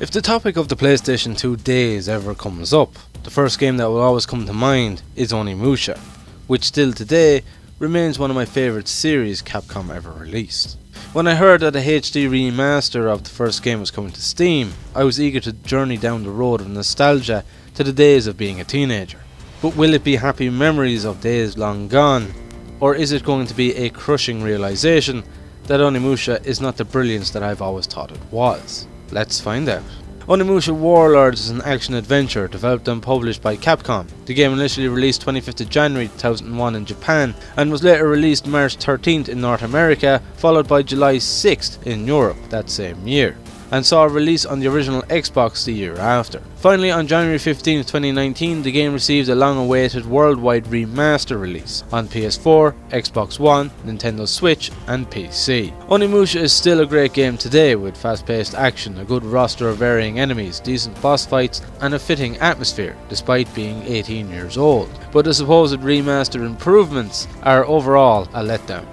If the topic of the PlayStation 2 days ever comes up, the first game that will always come to mind is Onimusha, which still today remains one of my favourite series Capcom ever released. When I heard that a HD remaster of the first game was coming to Steam, I was eager to journey down the road of nostalgia to the days of being a teenager. But will it be happy memories of days long gone, or is it going to be a crushing realisation that Onimusha is not the brilliance that I've always thought it was? Let's find out. Onimusha Warlords is an action-adventure developed and published by Capcom. The game initially released 25th of January 2001 in Japan and was later released March 13th in North America, followed by July 6th in Europe that same year, and saw a release on the original Xbox the year after. Finally, on January 15, 2019, the game received a long-awaited worldwide remaster release on PS4, Xbox One, Nintendo Switch and PC. Onimusha is still a great game today, with fast-paced action, a good roster of varying enemies, decent boss fights and a fitting atmosphere, despite being 18 years old. But the supposed remastered improvements are overall a letdown.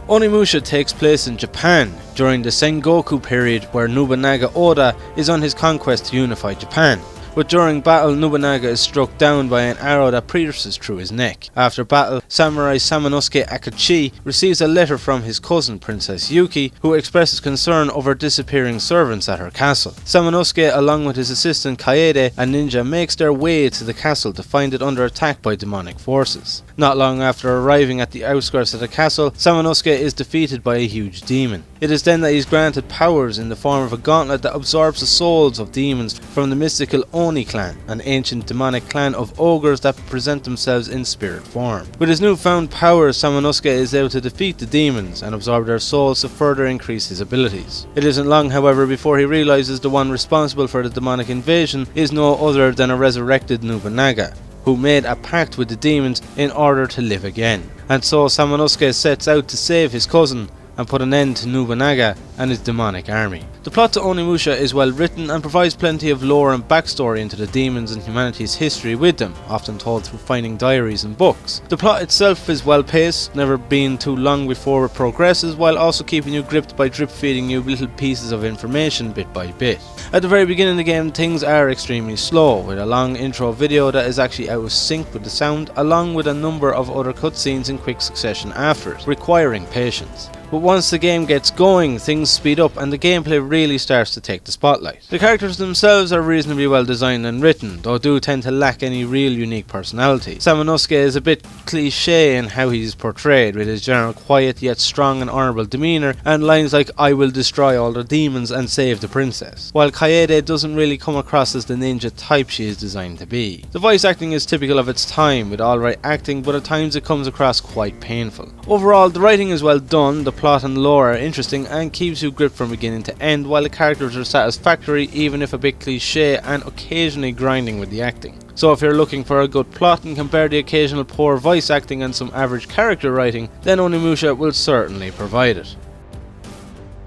Onimusha takes place in Japan during the Sengoku period, where Nobunaga Oda is on his conquest to unify Japan. But during battle, Nobunaga is struck down by an arrow that pierces through his neck. After battle, Samurai Samanosuke Akachi receives a letter from his cousin Princess Yuki, who expresses concern over disappearing servants at her castle. Samanosuke, along with his assistant Kaede, a ninja, makes their way to the castle to find it under attack by demonic forces. Not long after arriving at the outskirts of the castle, Samanosuke is defeated by a huge demon. It is then that he is granted powers in the form of a gauntlet that absorbs the souls of demons from the mystical Oni clan, an ancient demonic clan of ogres that present themselves in spirit form. With his newfound powers, Samanosuke is able to defeat the demons and absorb their souls to further increase his abilities. It isn't long, however, before he realizes the one responsible for the demonic invasion is no other than a resurrected Nobunaga, who made a pact with the demons in order to live again. And so Samanosuke sets out to save his cousin and put an end to Nobunaga and his demonic army. The plot to Onimusha is well written and provides plenty of lore and backstory into the demons and humanity's history with them, often told through finding diaries and books. The plot itself is well paced, never being too long before it progresses, while also keeping you gripped by drip feeding you little pieces of information bit by bit. At the very beginning of the game, things are extremely slow, with a long intro video that is actually out of sync with the sound, along with a number of other cutscenes in quick succession after it, requiring patience. But once the game gets going, things speed up and the gameplay really starts to take the spotlight. The characters themselves are reasonably well designed and written, though do tend to lack any real unique personality. Samanosuke is a bit cliché in how he is portrayed, with his general quiet yet strong and honourable demeanour and lines like "I will destroy all the demons and save the princess," while Kaede doesn't really come across as the ninja type she is designed to be. The voice acting is typical of its time, with alright acting, but at times it comes across quite painful. Overall, the writing is well done, the plot and lore are interesting and keeps you gripped from beginning to end, while the characters are satisfactory, even if a bit cliché and occasionally grinding with the acting. So if you're looking for a good plot and can bear the occasional poor voice acting and some average character writing, then Onimusha will certainly provide it.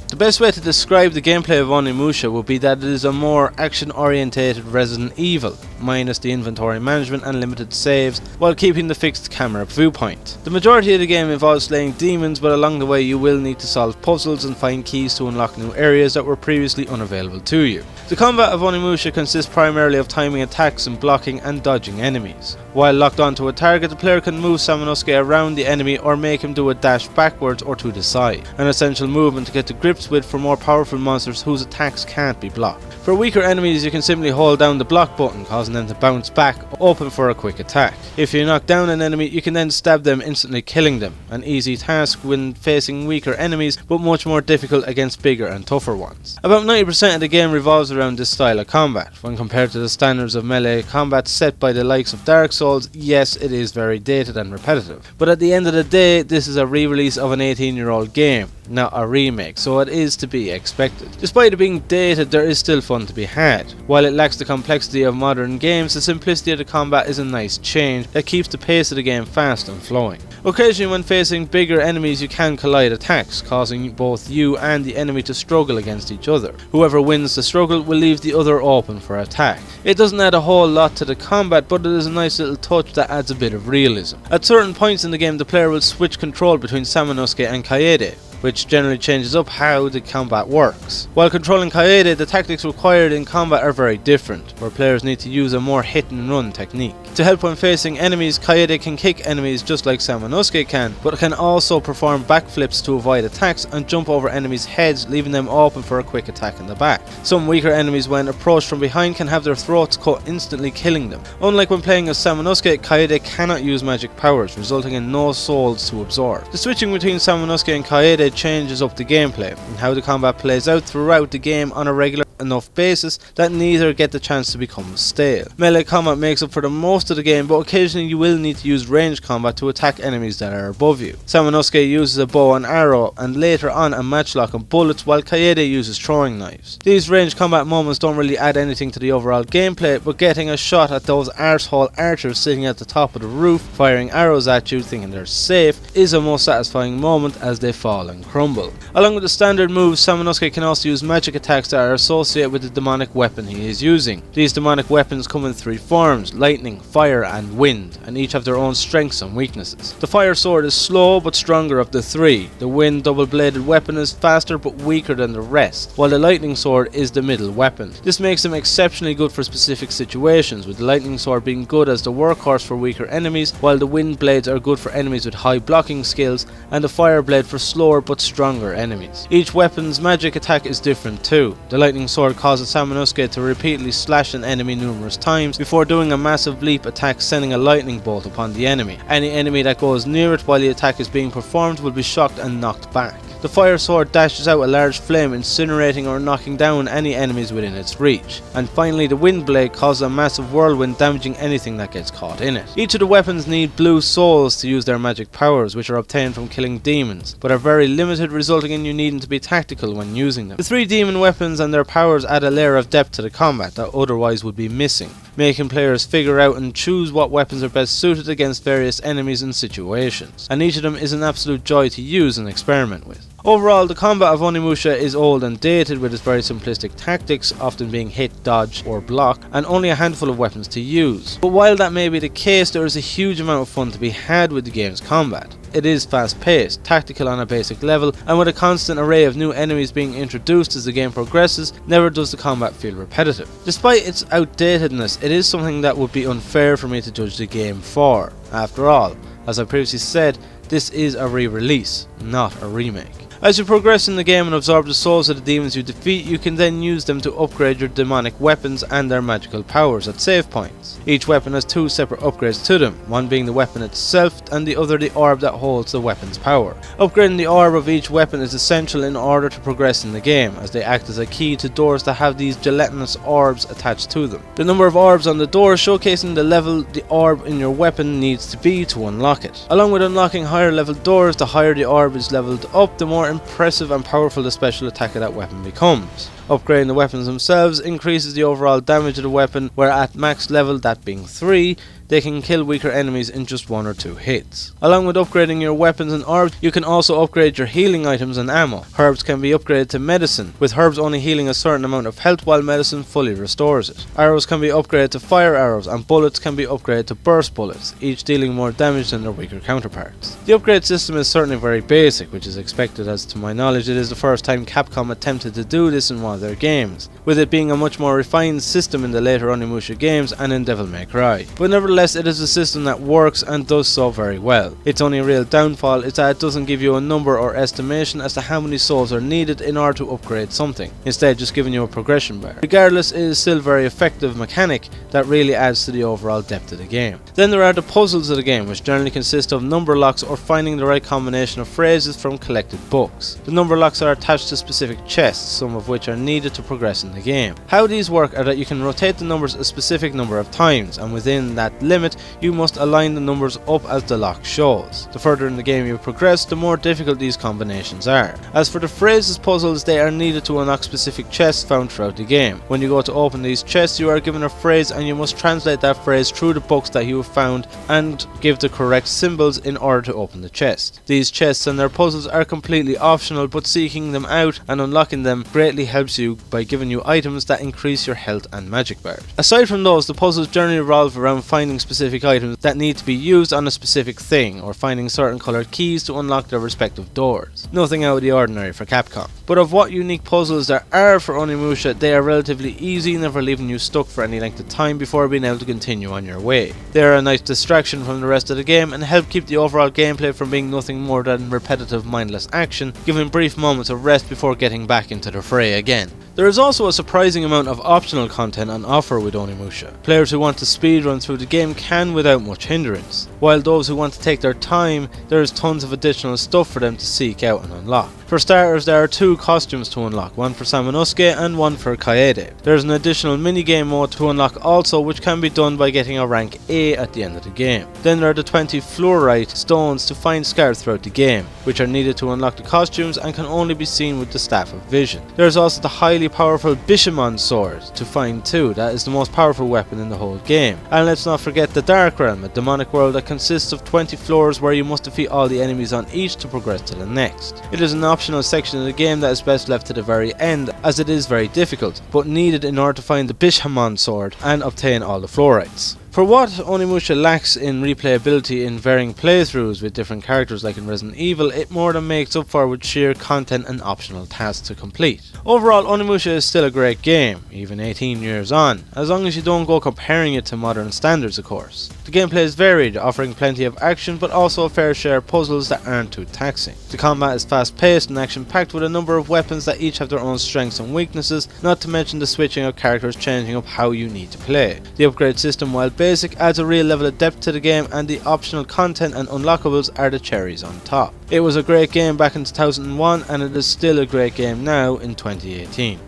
The best way to describe the gameplay of Onimusha would be that it is a more action-orientated Resident Evil, minus the inventory management and limited saves, while keeping the fixed camera viewpoint. The majority of the game involves slaying demons, but along the way you will need to solve puzzles and find keys to unlock new areas that were previously unavailable to you. The combat of Onimusha consists primarily of timing attacks and blocking and dodging enemies. While locked onto a target, the player can move Samanosuke around the enemy or make him do a dash backwards or to the side, an essential movement to get to grips with for more powerful monsters whose attacks can't be blocked. For weaker enemies, you can simply hold down the block button, causing them to bounce back, open for a quick attack. If you knock down an enemy, you can then stab them, instantly killing them, an easy task when facing weaker enemies, but much more difficult against bigger and tougher ones. About 90% of the game revolves around this style of combat. When compared to the standards of melee combat set by the likes of Dark Souls, yes, it is very dated and repetitive. But at the end of the day, this is a re-release of an 18-year-old game, not a remake, so it is to be expected. Despite it being dated, there is still fun to be had. While it lacks the complexity of modern games, the simplicity of the combat is a nice change that keeps the pace of the game fast and flowing. Occasionally when facing bigger enemies, you can collide attacks, causing both you and the enemy to struggle against each other. Whoever wins the struggle will leave the other open for attack. It doesn't add a whole lot to the combat, but it is a nice little touch that adds a bit of realism. At certain points in the game, the player will switch control between Samanosuke and Kaede, which generally changes up how the combat works. While controlling Kaede, the tactics required in combat are very different, where players need to use a more hit and run technique. To help when facing enemies, Kaede can kick enemies just like Samanosuke can, but can also perform backflips to avoid attacks and jump over enemies' heads, leaving them open for a quick attack in the back. Some weaker enemies, when approached from behind, can have their throats cut, instantly killing them. Unlike when playing as Samanosuke, Kaede cannot use magic powers, resulting in no souls to absorb. The switching between Samanosuke and Kaede changes up the gameplay, and how the combat plays out throughout the game on a regular enough basis that neither get the chance to become stale. Melee combat makes up for the most of the game, but occasionally you will need to use ranged combat to attack enemies that are above you. Samanosuke uses a bow and arrow, and later on a matchlock and bullets, while Kaede uses throwing knives. These ranged combat moments don't really add anything to the overall gameplay, but getting a shot at those arsehole archers sitting at the top of the roof firing arrows at you thinking they're safe is a most satisfying moment as they fall and crumble. Along with the standard moves, Samanosuke can also use magic attacks that are associated with the demonic weapon he is using. These demonic weapons come in three forms: lightning, fire and wind, and each have their own strengths and weaknesses. The fire sword is slow but stronger of the three. The wind double-bladed weapon is faster but weaker than the rest, while the lightning sword is the middle weapon. This makes them exceptionally good for specific situations, with the lightning sword being good as the workhorse for weaker enemies, while the wind blades are good for enemies with high blocking skills, and the fire blade for slower but stronger enemies. Each weapon's magic attack is different too. The lightning sword causes Samanosuke to repeatedly slash an enemy numerous times before doing a massive leap attack, sending a lightning bolt upon the enemy. Any enemy that goes near it while the attack is being performed will be shocked and knocked back. The fire sword dashes out a large flame, incinerating or knocking down any enemies within its reach. And finally, the wind blade causes a massive whirlwind, damaging anything that gets caught in it. Each of the weapons need blue souls to use their magic powers, which are obtained from killing demons, but are very limited, resulting in you needing to be tactical when using them. The three demon weapons and their powers add a layer of depth to the combat that otherwise would be missing, making players figure out and choose what weapons are best suited against various enemies and situations, and each of them is an absolute joy to use and experiment with. Overall, the combat of Onimusha is old and dated, with its very simplistic tactics, often being hit, dodge or block, and only a handful of weapons to use. But while that may be the case, there is a huge amount of fun to be had with the game's combat. It is fast paced, tactical on a basic level, and with a constant array of new enemies being introduced as the game progresses, never does the combat feel repetitive. Despite its outdatedness, it is something that would be unfair for me to judge the game for. After all, as I previously said, this is a re-release, not a remake. As you progress in the game and absorb the souls of the demons you defeat, you can then use them to upgrade your demonic weapons and their magical powers at save points. Each weapon has two separate upgrades to them, one being the weapon itself and the other the orb that holds the weapon's power. Upgrading the orb of each weapon is essential in order to progress in the game, as they act as a key to doors that have these gelatinous orbs attached to them. The number of orbs on the door showcasing the level the orb in your weapon needs to be to unlock it. Along with unlocking higher level doors, the higher the orb is leveled up, the more impressive and powerful the special attack of that weapon becomes. Upgrading the weapons themselves increases the overall damage of the weapon, where at max level, that being 3, they can kill weaker enemies in just 1 or 2 hits. Along with upgrading your weapons and orbs, you can also upgrade your healing items and ammo. Herbs can be upgraded to medicine, with herbs only healing a certain amount of health while medicine fully restores it. Arrows can be upgraded to fire arrows, and bullets can be upgraded to burst bullets, each dealing more damage than their weaker counterparts. The upgrade system is certainly very basic, which is expected, as to my knowledge it is the first time Capcom attempted to do this in one of their games, with it being a much more refined system in the later Onimusha games and in Devil May Cry. But nevertheless, it is a system that works and does so very well. Its only real downfall is that it doesn't give you a number or estimation as to how many souls are needed in order to upgrade something, instead just giving you a progression bar. Regardless, it is still a very effective mechanic that really adds to the overall depth of the game. Then there are the puzzles of the game, which generally consist of number locks or finding the right combination of phrases from collected books. The number locks are attached to specific chests, some of which are needed to progress in the game. How these work are that you can rotate the numbers a specific number of times, and within that limit you must align the numbers up as the lock shows. The further in the game you progress, the more difficult these combinations are. As for the phrases puzzles, they are needed to unlock specific chests found throughout the game. When you go to open these chests, you are given a phrase and you must translate that phrase through the books that you have found and give the correct symbols in order to open the chest. These chests and their puzzles are completely optional, but seeking them out and unlocking them greatly helps helps you by giving you items that increase your health and magic bars. Aside from those, the puzzles generally revolve around finding specific items that need to be used on a specific thing, or finding certain coloured keys to unlock their respective doors. Nothing out of the ordinary for Capcom. But of what unique puzzles there are for Onimusha, they are relatively easy, never leaving you stuck for any length of time before being able to continue on your way. They are a nice distraction from the rest of the game and help keep the overall gameplay from being nothing more than repetitive mindless action, giving brief moments of rest before getting back into the fray again. There is also a surprising amount of optional content on offer with Onimusha. Players who want to speedrun through the game can without much hindrance, while those who want to take their time, there is tons of additional stuff for them to seek out and unlock. For starters, there are 2 costumes to unlock, one for Samanosuke and one for Kaede. There is an additional minigame mode to unlock also, which can be done by getting a rank A at the end of the game. Then there are the 20 fluorite stones to find scattered throughout the game, which are needed to unlock the costumes and can only be seen with the Staff of Vision. There is also the highly powerful Bishamon sword to find too, that is the most powerful weapon in the whole game. And let's not forget the Dark Realm, a demonic world that consists of 20 floors where you must defeat all the enemies on each to progress to the next. It is an optional section of the game that is best left to the very end, as it is very difficult, but needed in order to find the Bishamon sword and obtain all the fluorites. For what Onimusha lacks in replayability in varying playthroughs with different characters like in Resident Evil, it more than makes up for with sheer content and optional tasks to complete. Overall, Onimusha is still a great game, even 18 years on, as long as you don't go comparing it to modern standards of course. The gameplay is varied, offering plenty of action but also a fair share of puzzles that aren't too taxing. The combat is fast paced and action packed with a number of weapons that each have their own strengths and weaknesses, not to mention the switching of characters changing up how you need to play. The upgrade system, while basic, adds a real level of depth to the game, and the optional content and unlockables are the cherries on top. It was a great game back in 2001 and it is still a great game now in 2018.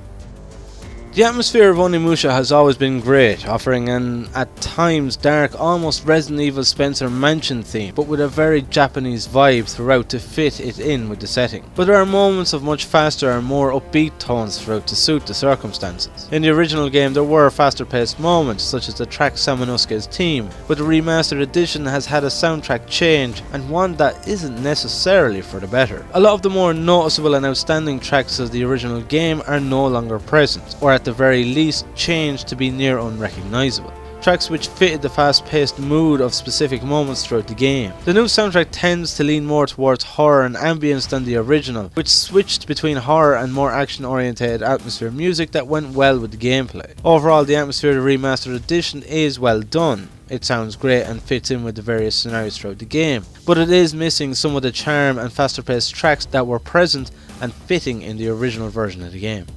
The atmosphere of Onimusha has always been great, offering an at times dark, almost Resident Evil Spencer Mansion theme, but with a very Japanese vibe throughout to fit it in with the setting. But there are moments of much faster and more upbeat tones throughout to suit the circumstances. In the original game there were faster paced moments, such as the track Samanosuke's theme, but the remastered edition has had a soundtrack change, and one that isn't necessarily for the better. A lot of the more noticeable and outstanding tracks of the original game are no longer present, or at the very least changed to be near unrecognisable. Tracks which fitted the fast-paced mood of specific moments throughout the game. The new soundtrack tends to lean more towards horror and ambience than the original, which switched between horror and more action-oriented atmosphere music that went well with the gameplay. Overall, the atmosphere of the remastered edition is well done. It sounds great and fits in with the various scenarios throughout the game, but it is missing some of the charm and faster-paced tracks that were present and fitting in the original version of the game.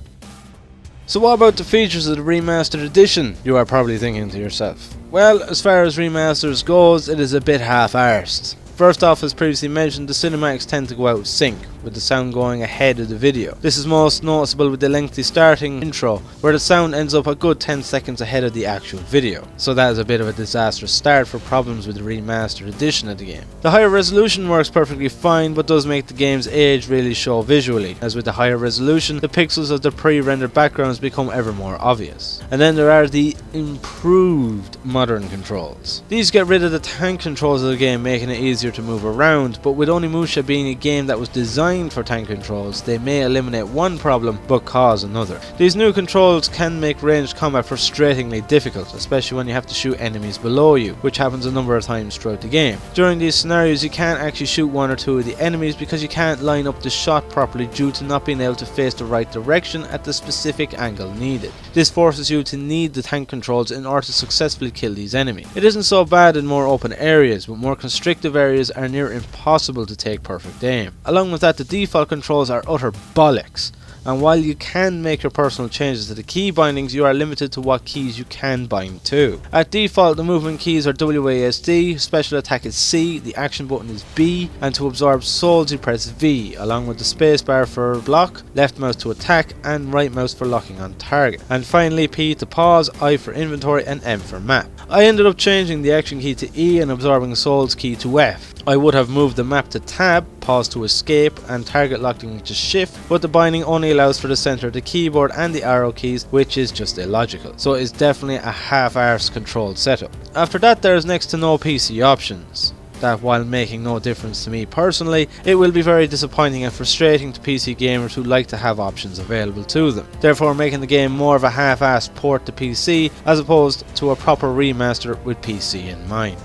So what about the features of the remastered edition, you are probably thinking to yourself. Well, as far as remasters goes, it is a bit half-arsed. First off, as previously mentioned, the cinematics tend to go out of sync, with the sound going ahead of the video. This is most noticeable with the lengthy starting intro, where the sound ends up a good 10 seconds ahead of the actual video. So that is a bit of a disastrous start for problems with the remastered edition of the game. The higher resolution works perfectly fine, but does make the game's age really show visually, as with the higher resolution, the pixels of the pre-rendered backgrounds become ever more obvious. And then there are the improved modern controls. These get rid of the tank controls of the game, making it easier to move around, but with Onimusha being a game that was designed for tank controls, they may eliminate one problem but cause another. These new controls can make ranged combat frustratingly difficult, especially when you have to shoot enemies below you, which happens a number of times throughout the game. During these scenarios you can't actually shoot one or two of the enemies because you can't line up the shot properly due to not being able to face the right direction at the specific angle needed. This forces you to need the tank controls in order to successfully kill these enemies. It isn't so bad in more open areas, but more constrictive areas are near impossible to take perfect aim. Along with that, the default controls are utter bollocks, and while you can make your personal changes to the key bindings, you are limited to what keys you can bind to. At default, the movement keys are WASD, special attack is C, the action button is B, and to absorb souls you press V, along with the spacebar for block, left mouse to attack, and right mouse for locking on target. And finally P to pause, I for inventory, and M for map. I ended up changing the action key to E and absorbing souls key to F. I would have moved the map to tab, pause to escape, and target locking to shift, but the binding only allows for the center of the keyboard and the arrow keys, which is just illogical. So it is definitely a half-arsed controlled setup. After that, there is next to no PC options. that while making no difference to me personally, it will be very disappointing and frustrating to PC gamers who like to have options available to them, therefore making the game more of a half-assed port to PC as opposed to a proper remaster with PC in mind.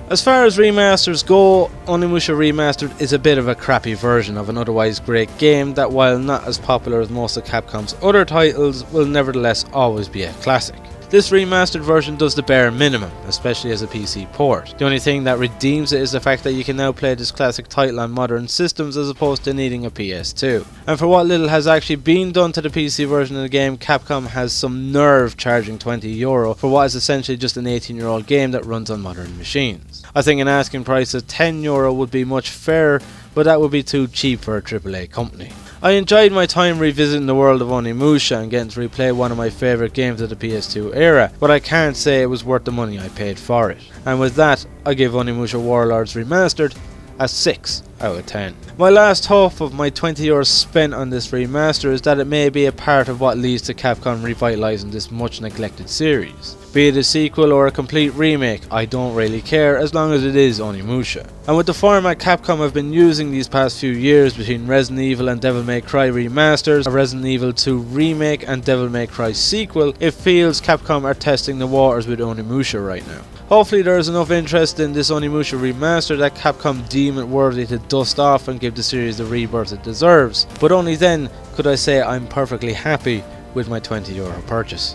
As far as remasters go, Onimusha Remastered is a bit of a crappy version of an otherwise great game that, while not as popular as most of Capcom's other titles, will nevertheless always be a classic. This remastered version does the bare minimum, especially as a PC port. The only thing that redeems it is the fact that you can now play this classic title on modern systems as opposed to needing a PS2. And for what little has actually been done to the PC version of the game, Capcom has some nerve charging €20 for what is essentially just an 18-year-old game that runs on modern machines. I think an asking price of €10 would be much fairer, but that would be too cheap for a AAA company. I enjoyed my time revisiting the world of Onimusha and getting to replay one of my favourite games of the PS2 era, but I can't say it was worth the money I paid for it. And with that, I give Onimusha Warlords Remastered a 6 out of 10. My last hope of my €20 spent on this remaster is that it may be a part of what leads to Capcom revitalising this much neglected series. Be it a sequel or a complete remake, I don't really care as long as it is Onimusha. And with the format Capcom have been using these past few years between Resident Evil and Devil May Cry remasters, a Resident Evil 2 remake and Devil May Cry sequel, it feels Capcom are testing the waters with Onimusha right now. Hopefully there is enough interest in this Onimusha remaster that Capcom deem it worthy to dust off and give the series the rebirth it deserves, but only then could I say I'm perfectly happy with my €20 purchase.